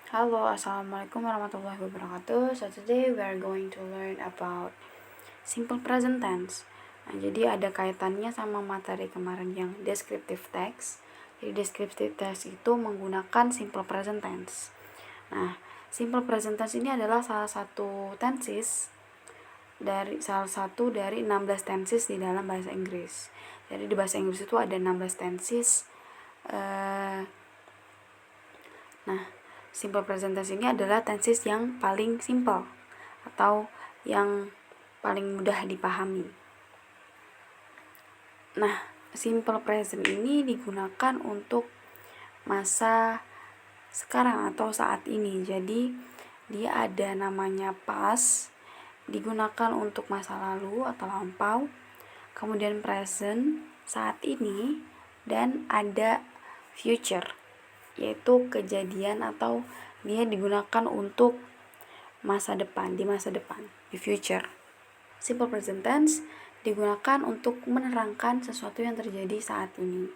Halo, assalamualaikum warahmatullahi wabarakatuh. So today we are going to learn about simple present tense. Nah, jadi ada kaitannya sama materi kemarin yang descriptive text. Jadi descriptive text itu menggunakan simple present tense. Nah, simple present tense ini adalah salah satu dari 16 tenses di dalam bahasa Inggris. Jadi di bahasa Inggris itu ada 16 tenses. Nah, simple present tense ini adalah tenses yang paling simple atau yang paling mudah dipahami. Nah, simple present ini digunakan untuk masa sekarang atau saat ini. Jadi, dia ada namanya past, digunakan untuk masa lalu atau lampau, kemudian present, saat ini, dan ada future, yaitu kejadian atau dia digunakan untuk masa depan, di future. Simple present tense digunakan untuk menerangkan sesuatu yang terjadi saat ini.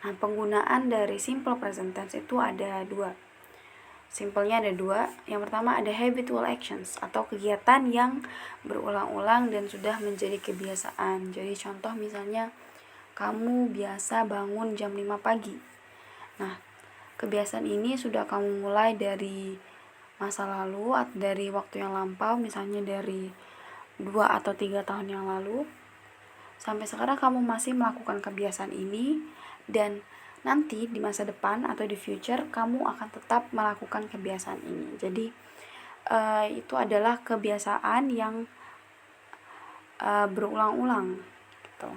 Nah, penggunaan dari simple present tense itu ada dua. Simpelnya ada dua. Yang pertama ada habitual actions atau kegiatan yang berulang-ulang dan sudah menjadi kebiasaan. Jadi contoh misalnya kamu biasa bangun jam 5 pagi. Nah, kebiasaan ini sudah kamu mulai dari masa lalu atau dari waktu yang lampau, misalnya dari 2 atau 3 tahun yang lalu. Sampai sekarang kamu masih melakukan kebiasaan ini dan nanti di masa depan atau di future kamu akan tetap melakukan kebiasaan ini. Jadi itu adalah kebiasaan yang berulang-ulang gitu.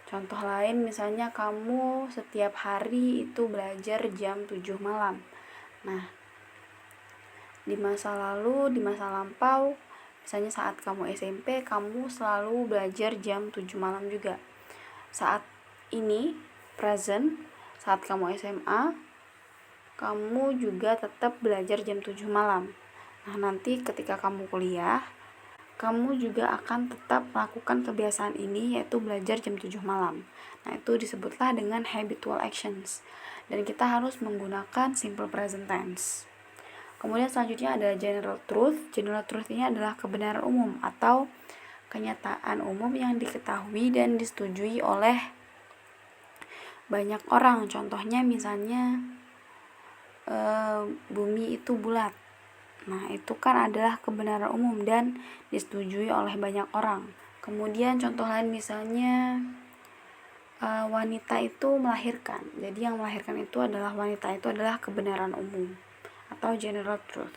Contoh lain misalnya kamu setiap hari itu belajar jam 7 malam. Nah, di masa lalu, di masa lampau, misalnya saat kamu SMP, kamu selalu belajar jam 7 malam juga. Saat ini, present, saat kamu SMA, kamu juga tetap belajar jam 7 malam. Nah, nanti ketika kamu kuliah, kamu juga akan tetap melakukan kebiasaan ini, yaitu belajar jam 7 malam. Nah, itu disebutlah dengan habitual actions. Dan kita harus menggunakan simple present tense. Kemudian selanjutnya ada general truth. General truth ini adalah kebenaran umum atau kenyataan umum yang diketahui dan disetujui oleh banyak orang. Contohnya misalnya bumi itu bulat. Nah, itu kan adalah kebenaran umum dan disetujui oleh banyak orang. Kemudian contoh lain misalnya wanita itu melahirkan. Jadi yang melahirkan itu adalah wanita, itu adalah kebenaran umum atau general truth.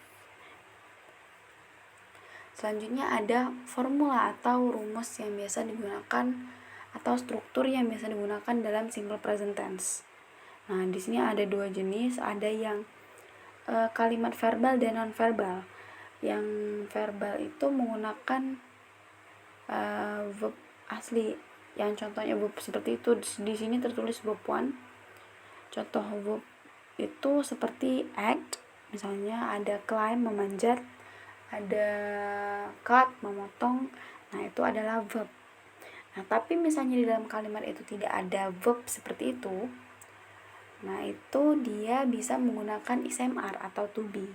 Selanjutnya ada formula atau rumus yang biasa digunakan atau struktur yang biasa digunakan dalam simple present tense. Nah, di sini ada dua jenis, ada yang kalimat verbal dan non verbal. Yang verbal itu menggunakan verb asli. Yang contohnya verb seperti itu di sini tertulis verb 1. Contoh verb itu seperti act, misalnya ada climb memanjat, ada cut memotong. Nah, itu adalah verb. Nah, tapi misalnya di dalam kalimat itu tidak ada verb seperti itu, nah itu dia bisa menggunakan ismr atau to be.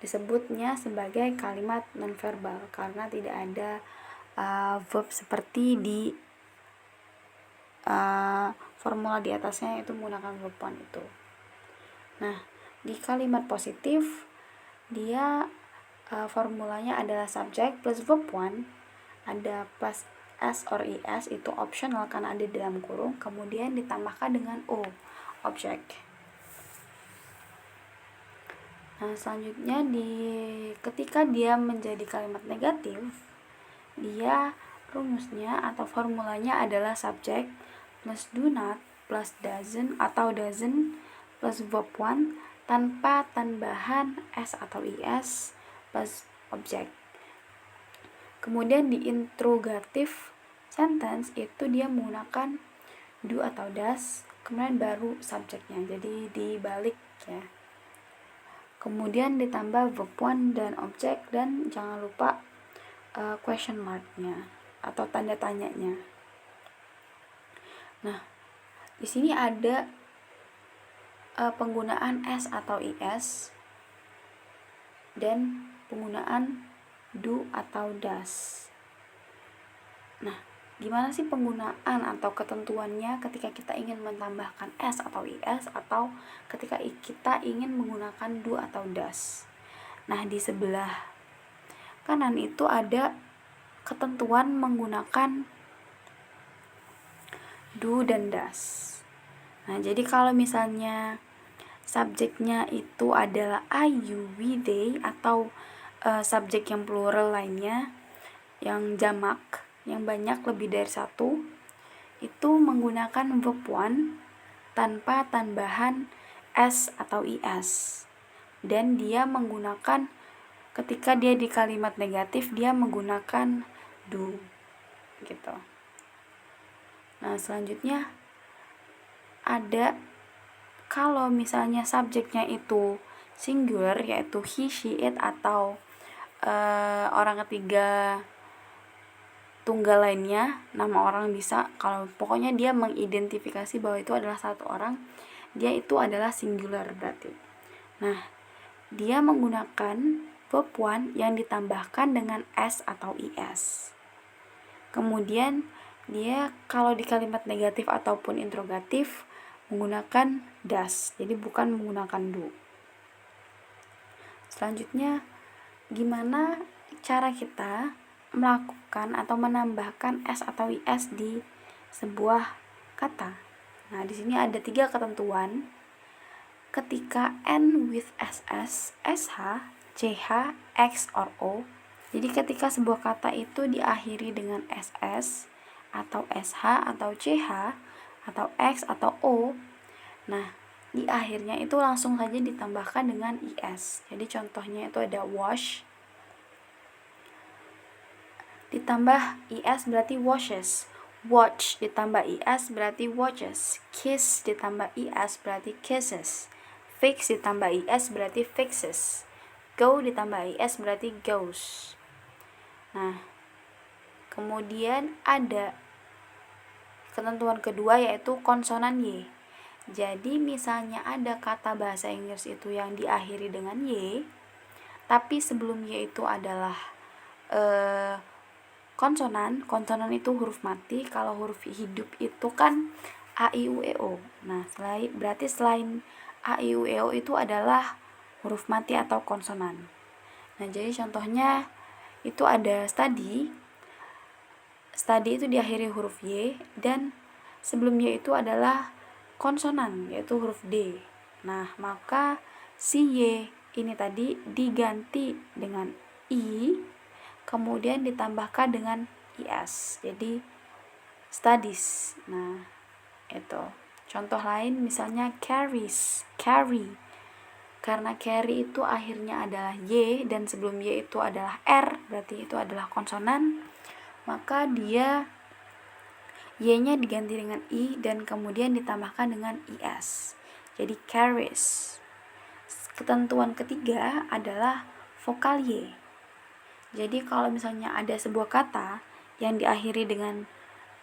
Disebutnya sebagai kalimat nonverbal karena tidak ada verb seperti di formula di atasnya, yaitu menggunakan verb one itu. Nah, di kalimat positif dia formulanya adalah subject plus verb one, ada plus s or is, itu optional karena ada di dalam kurung, kemudian ditambahkan dengan o, object. Nah, selanjutnya ketika dia menjadi kalimat negatif, dia rumusnya atau formulanya adalah subject plus do not plus doesn't atau doesn't plus verb one tanpa tambahan s atau is plus object. Kemudian di interrogative sentence itu dia menggunakan do atau does, kemudian baru subjeknya, jadi dibalik ya. Kemudian ditambah verb one dan object, dan jangan lupa question mark-nya atau tanda tanyanya. Nah, di sini ada penggunaan s atau is dan penggunaan do atau does. Nah, gimana sih penggunaan atau ketentuannya ketika kita ingin menambahkan s atau is atau ketika kita ingin menggunakan do atau does? Nah, di sebelah kanan itu ada ketentuan menggunakan do dan does. Nah, jadi kalau misalnya subjeknya itu adalah I, you, we, they atau subjek yang plural lainnya, yang jamak, yang banyak lebih dari satu, itu menggunakan verb one tanpa tambahan s atau is. Dan dia menggunakan, ketika dia di kalimat negatif, dia menggunakan do gitu. Nah, selanjutnya ada kalau misalnya subjeknya itu singular, yaitu he, she, it atau orang ketiga tunggal lainnya, nama orang bisa, kalau pokoknya dia mengidentifikasi bahwa itu adalah satu orang, dia itu adalah singular berarti. Nah, dia menggunakan verb one yang ditambahkan dengan s atau is. Kemudian dia kalau di kalimat negatif ataupun interrogatif menggunakan does, jadi bukan menggunakan do. Selanjutnya, gimana cara kita melakukan atau menambahkan s atau is di sebuah kata? Nah, di sini ada 3 ketentuan. Ketika end with ss, sh, ch, x or o. Jadi ketika sebuah kata itu diakhiri dengan ss atau sh atau ch atau x atau o, nah di akhirnya itu langsung saja ditambahkan dengan is. Jadi contohnya itu ada wash ditambah is berarti washes, watch ditambah is berarti watches, kiss ditambah is berarti kisses, fix ditambah is berarti fixes, go ditambah is berarti goes. Nah, kemudian ada ketentuan kedua yaitu konsonan y. Jadi misalnya ada kata bahasa Inggris itu yang diakhiri dengan y, tapi sebelum y itu adalah konsonan itu huruf mati. Kalau huruf hidup itu kan a, i, u, e, o. Nah, berarti selain a, i, u, e, o itu adalah huruf mati atau konsonan. Nah, jadi contohnya itu ada study itu diakhiri huruf y dan sebelum y itu adalah konsonan yaitu huruf d. Nah, maka si y ini tadi diganti dengan i, kemudian ditambahkan dengan is, jadi studies. Nah, itu contoh lain misalnya carries, carry, karena carry itu akhirnya adalah y dan sebelum y itu adalah r, berarti itu adalah konsonan, maka dia y-nya diganti dengan i dan kemudian ditambahkan dengan is, jadi carries. Ketentuan ketiga adalah vokal y. Jadi kalau misalnya ada sebuah kata yang diakhiri dengan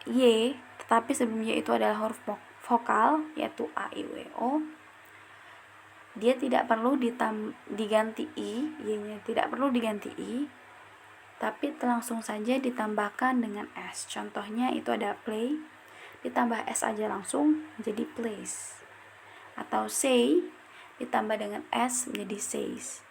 y tetapi sebelum y itu adalah huruf vokal yaitu a, i, u, e, o, dia tidak perlu diganti i, y-nya tidak perlu diganti i, tapi langsung saja ditambahkan dengan s. Contohnya itu ada play, ditambah s aja langsung menjadi plays, atau say ditambah dengan s menjadi says.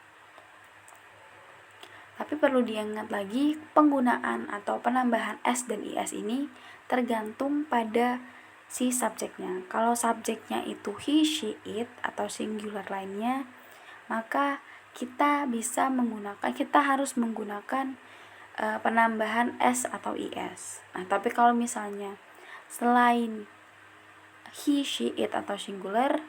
Tapi perlu diingat lagi, penggunaan atau penambahan s dan is ini tergantung pada si subjeknya. Kalau subjeknya itu he, she, it atau singular lainnya, maka kita harus menggunakan penambahan s atau is. Nah, tapi kalau misalnya selain he, she, it atau singular,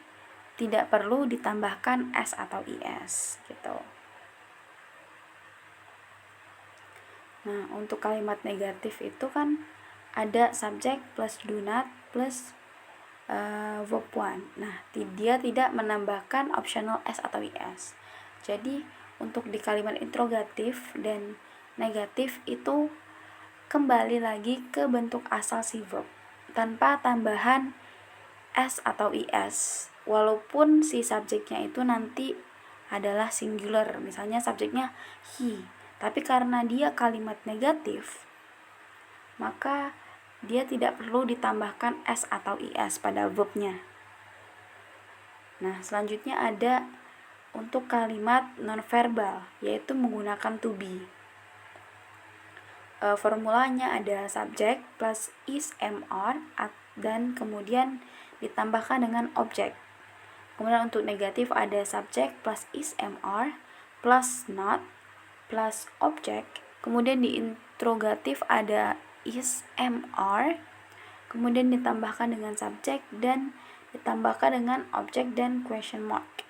tidak perlu ditambahkan s atau is gitu. Nah, untuk kalimat negatif itu kan ada subjek plus do not plus verb one. Nah, dia tidak menambahkan optional s atau is. Jadi untuk di kalimat interrogatif dan negatif itu kembali lagi ke bentuk asal si verb tanpa tambahan s atau is walaupun si subjeknya itu nanti adalah singular, misalnya subjeknya he, tapi karena dia kalimat negatif, maka dia tidak perlu ditambahkan s atau is pada verbnya. Nah, selanjutnya ada untuk kalimat nonverbal, yaitu menggunakan to be. Formulanya ada subjek plus is, am, are, dan kemudian ditambahkan dengan objek. Kemudian untuk negatif ada subjek plus is, am, are, plus not, plus objek. Kemudian di interrogatif ada is, am, are, kemudian ditambahkan dengan subjek dan ditambahkan dengan objek dan question mark.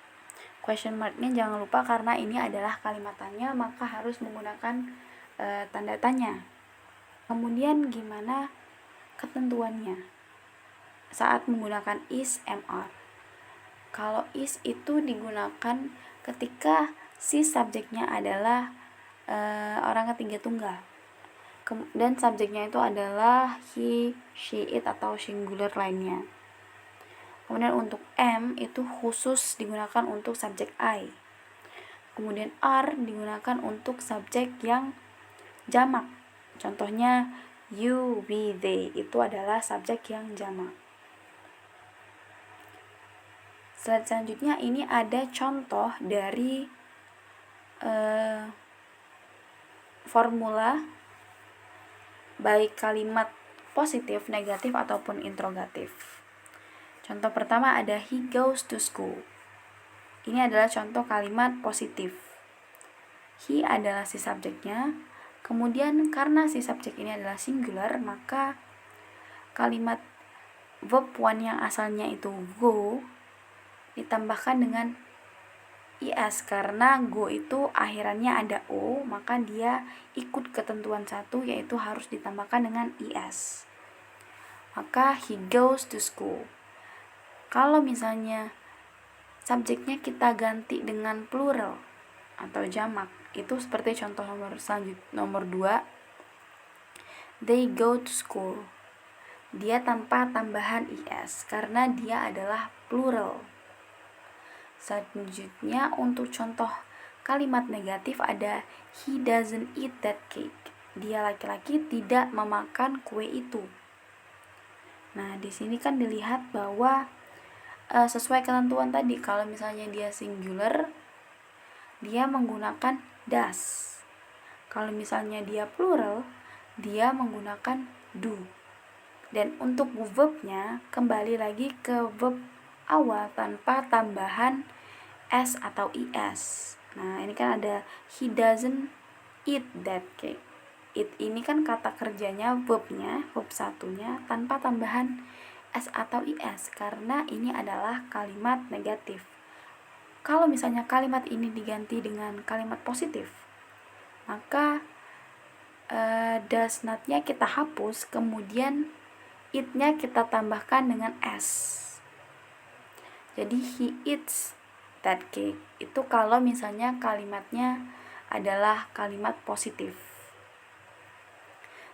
Question marknya jangan lupa karena ini adalah kalimat tanya, maka harus menggunakan tanda tanya. Kemudian gimana ketentuannya saat menggunakan is, am, are? Kalau is itu digunakan ketika si subjeknya adalah orang ketiga tunggal, dan subjeknya itu adalah he, she, it, atau singular lainnya. Kemudian untuk am itu khusus digunakan untuk subjek I. Kemudian are digunakan untuk subjek yang jamak. Contohnya you, we, they, itu adalah subjek yang jamak. Selanjutnya ini ada contoh dari formula baik kalimat positif, negatif, ataupun interrogatif. Contoh pertama ada he goes to school. Ini adalah contoh kalimat positif. He adalah si subjeknya. Kemudian karena si subjek ini adalah singular, maka kalimat verb one yang asalnya itu go ditambahkan dengan is, karena go itu akhirannya ada o, maka dia ikut ketentuan satu, yaitu harus ditambahkan dengan is. Maka he goes to school. Kalau misalnya subjeknya kita ganti dengan plural atau jamak, itu seperti contoh nomor 2, they go to school. Dia tanpa tambahan is karena dia adalah plural. Selanjutnya untuk contoh kalimat negatif ada he doesn't eat that cake. Dia laki-laki tidak memakan kue itu. Nah, di sini kan dilihat bahwa sesuai ketentuan tadi, kalau misalnya dia singular, dia menggunakan does. Kalau misalnya dia plural, dia menggunakan do. Dan untuk verbnya kembali lagi ke verb awal tanpa tambahan s atau is. Nah, ini kan ada he doesn't eat that cake. It ini kan kata kerjanya, verbnya, verb satunya tanpa tambahan s atau is karena ini adalah kalimat negatif. Kalau misalnya kalimat ini diganti dengan kalimat positif, maka does not-nya kita hapus, kemudian it-nya kita tambahkan dengan s. Jadi he eats that cake itu kalau misalnya kalimatnya adalah kalimat positif.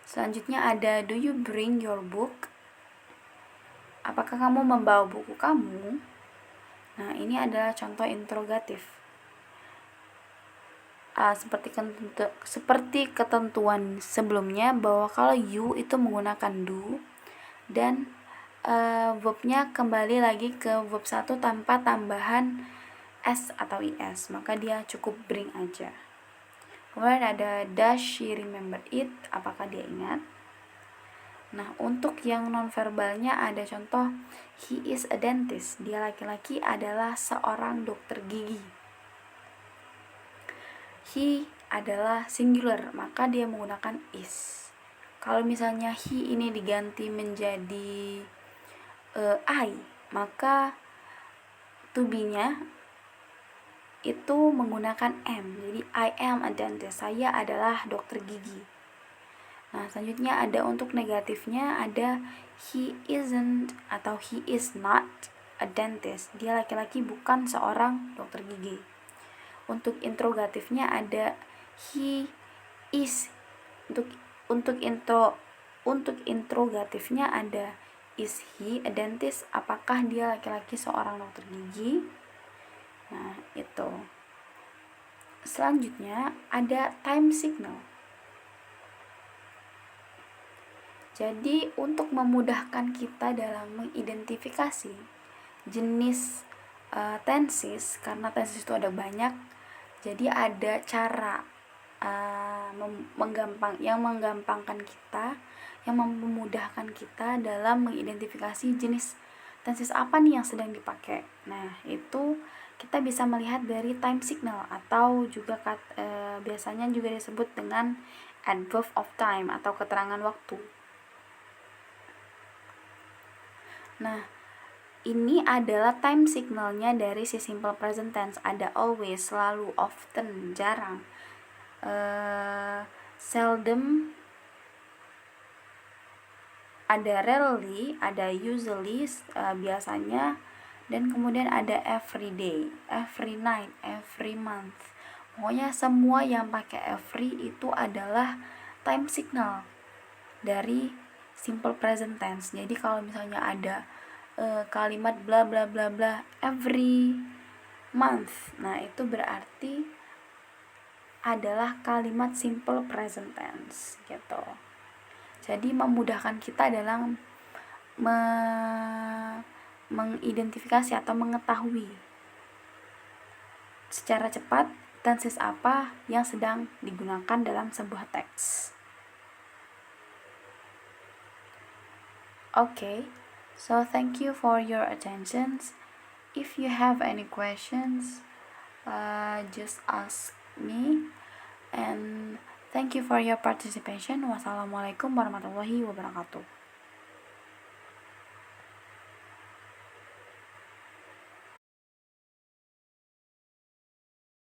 Selanjutnya ada do you bring your book? Apakah kamu membawa buku kamu? Nah, ini adalah contoh interrogatif. Seperti ketentuan sebelumnya bahwa kalau you itu menggunakan do dan verbnya kembali lagi ke verb 1 tanpa tambahan s atau is, maka dia cukup bring aja. Kemudian ada does she remember it? Apakah dia ingat? Nah, untuk yang nonverbalnya ada contoh he is a dentist. Dia laki-laki adalah seorang dokter gigi. He adalah singular, maka dia menggunakan is. Kalau misalnya he ini diganti menjadi I, maka to be-nya itu menggunakan am. Jadi I am a dentist. Saya adalah dokter gigi. Nah, selanjutnya ada untuk negatifnya ada he isn't atau he is not a dentist. Dia laki-laki bukan seorang dokter gigi. Untuk interrogatifnya ada he is. Untuk interrogatifnya ada Is he a dentist? Apakah dia laki-laki seorang dokter gigi? Nah, itu. Selanjutnya ada time signal. Jadi untuk memudahkan kita dalam mengidentifikasi jenis tenses, karena tenses itu ada banyak, jadi ada cara menggampangkan kita, yang memudahkan kita dalam mengidentifikasi jenis tenses apa nih yang sedang dipakai. Nah, itu kita bisa melihat dari time signal, atau juga biasanya juga disebut dengan adverb of time atau keterangan waktu. Nah, ini adalah time signalnya dari si simple present tense. Ada always, selalu, often, jarang, seldom, ada rarely, ada usually, biasanya, dan kemudian ada every day, every night, every month. Pokoknya semua yang pakai every itu adalah time signal dari simple present tense. Jadi kalau misalnya ada kalimat bla bla bla bla every month, nah itu berarti adalah kalimat simple present tense gitu. Jadi memudahkan kita dalam mengidentifikasi atau mengetahui secara cepat tenses apa yang sedang digunakan dalam sebuah teks. Okay, so thank you for your attention. If you have any questions, just ask me, and thank you for your participation. Wassalamualaikum warahmatullahi wabarakatuh.